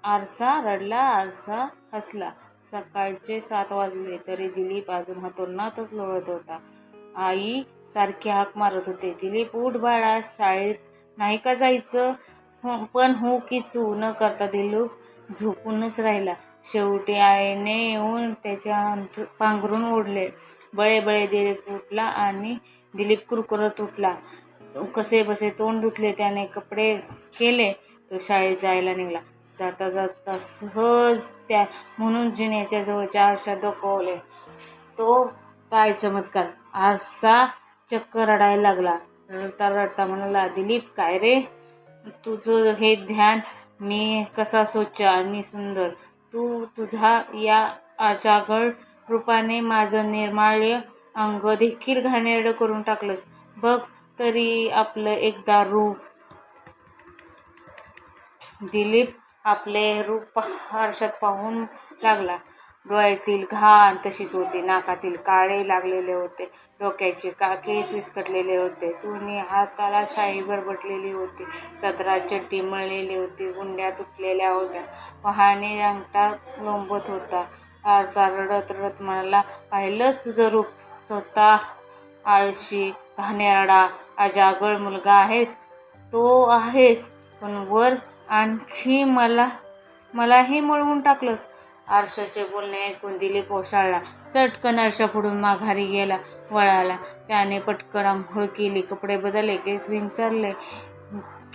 आरसा रडला, आरसा हसला. सकाळचे 7 वाजले तरी दिलीप अजून हतोनातच लोळत होता. आई सारखी हाक मारत होते, दिलीप उठ बाळा, शाळेत नाही का जायचं? पण हो की चू न करता दिलीप झोपूनच राहिला. शेवटी आईने येऊन त्याच्या पांघरून ओढले. बळे बळे दिलीप उठला आणि दिलीप कुरकुरत उठला. कसे बसे तोंड धुतले त्याने, कपडे केले, तो शाळेत जायला निघाला. जाता जाता सहज त्या म्हणून जिन्याच्या जवळच्या आरशात डोकावले. तो काय चमत्कार! आरसा चक्क रडायला लागला. रडता रडता म्हणाला, दिलीप काय रे तुझं हे ध्यान, मी कसा स्वच्छ आणि सुंदर, तू तुझ्या या अजागळ रूपाने माझं निर्माल्य अंग देखील घाणेरडं करून टाकलंस. बघ तरी आपलं एकदा रूप. दिलीप आपले रूप आरशात पाहून लागला. डोळ्यातील घाण तशीच होती, नाकातील काळे लागलेले होते, डोक्याचे केस विस्कटलेले होते, दोन्ही हाताला शाई बरबटलेली होती, सदरात चड्डी मळलेली होती, गुंड्या तुटलेल्या होत्या, वहाने अंगठा लोंबत होता. आरसा रडत रडत म्हणाला, पाहिलंस तुझं रूप? स्वतः आळशी, घाणेरडा, अजागळ मुलगा आहेस तो आहेस, पण वर आणखी मलाही मळवून टाकलंस. आरशाचे बोलणे ऐकून दिलीप ओशाळला. चटकन आरशापुढून माघारी गेला, वळाला. त्याने पटकन आंघोळ केली, कपडे बदलले, केस विंचरले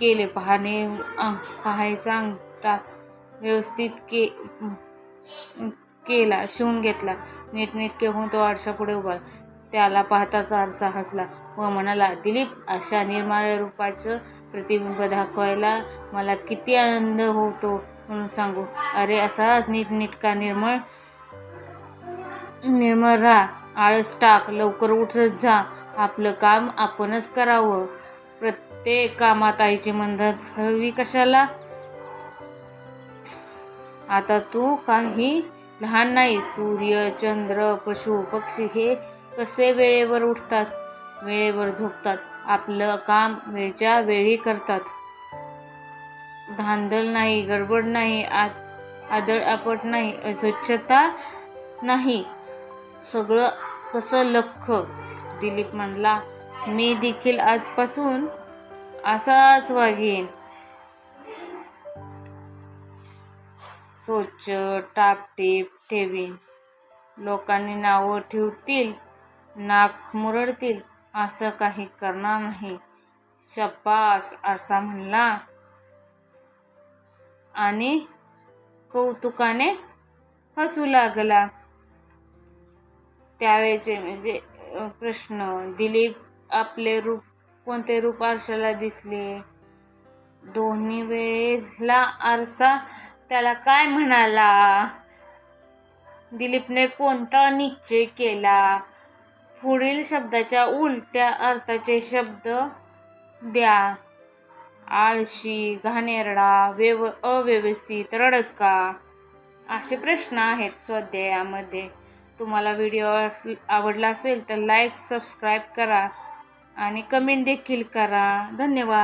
केले, पाहायचा अंगठा व्यवस्थित केला, शिवून घेतला. नीटनेटके होऊन तो आरशापुढे उभा. त्याला पाहताच आरसा हसला व म्हणाला, दिलीप, अशा निर्मळ रूपाचं प्रतिबिंब दाखवायला मला किती आनंद होतो म्हणून सांगू. अरे असाच नीटनेटका निर्मळ राहा, आळस टाक, लवकर उठत जा, आपलं काम आपणच करावं, प्रत्येक कामात आईची मदत हवी कशाला? आता तू काही लहान नाही. सूर्य, चंद्र, पशु पक्षी हे कसे वेळेवर उठतात, वेळेवर झोपतात, आपलं काम वेळच्या वेळी करतात, धांदल नाही, गडबड नाही, आदळआपट नाही, अस्वच्छता नाही, सगळं कसं लख्ख. दिलीप म्हणाला, मी देखील आजपासून असाच वागेन, स्वच्छ टापटीप ठेवीन. लोकांनी नावं ठेवतील, नाक मुरडतील, असं काही करणार नाही. शाब्बास, आरसा म्हणला आणि कौतुकाने हसू लागला. त्यावेळचे प्रश्न, दिलीप आपले रूप, कोणते रूप आरशाला दिसले? दोन्ही वेळेला आरसा त्याला काय म्हणाला? दिलीपने कोणता निश्चय केला? पुढील शब्दाच्या उलट्या अर्थाचे शब्द द्या. आळशी, घाणेरडा, अव्यवस्थित, रडका असे प्रश्न आहेत स्वाध्यायामध्ये. तुम्हाला व्हिडिओ आवडला असेल तर लाईक, सबस्क्राईब करा आणि कमेंट देखील करा. धन्यवाद.